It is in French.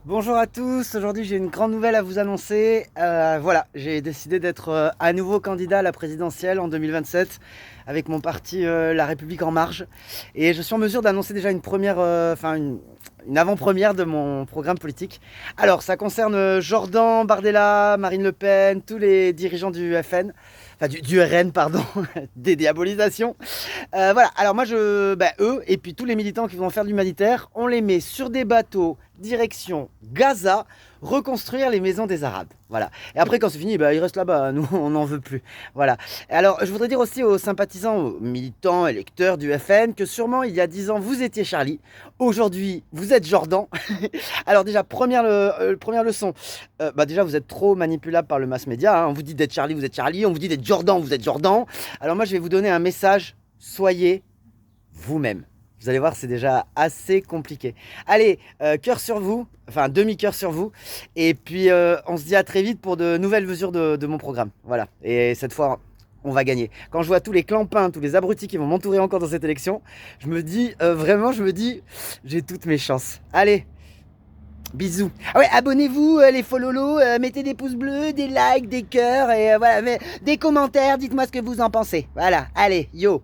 Bonjour à tous, aujourd'hui j'ai une grande nouvelle à vous annoncer. Voilà, j'ai décidé d'être à nouveau candidat à la présidentielle en 2027 avec mon parti La République En Marche. Et je suis en mesure d'annoncer déjà une première, une avant-première de mon programme politique. Alors, ça concerne Jordan Bardella, Marine Le Pen, tous les dirigeants du FN, enfin du RN, pardon, dédiabolisation. Voilà, alors moi, eux, et puis tous les militants qui vont faire de l'humanitaire, on les met sur des bateaux, direction Gaza, reconstruire les maisons des Arabes. Voilà. Et après, quand c'est fini, ils restent là-bas, nous, on n'en veut plus. Voilà. Alors, je voudrais dire aussi aux sympathisants, aux militants, électeurs du FN, que sûrement, il y a 10 ans, vous étiez Charlie. Aujourd'hui, vous êtes Jordan. Alors déjà, première leçon, déjà, vous êtes trop manipulable par le mass média, hein. On vous dit d'être Charlie, vous êtes Charlie. On vous dit d'être Jordan, vous êtes Jordan. Alors moi, je vais vous donner un message. Soyez vous-même. Vous allez voir, c'est déjà assez compliqué. Allez, cœur sur vous, enfin demi-cœur sur vous. Et puis, on se dit à très vite pour de nouvelles mesures de mon programme. Voilà. Et cette fois, on va gagner. Quand je vois tous les clampins, tous les abrutis qui vont m'entourer encore dans cette élection, je me dis, j'ai toutes mes chances. Allez, bisous. Ah ouais, abonnez-vous, les fololos, mettez des pouces bleus, des likes, des cœurs, et voilà, des commentaires, dites-moi ce que vous en pensez. Voilà, allez, yo.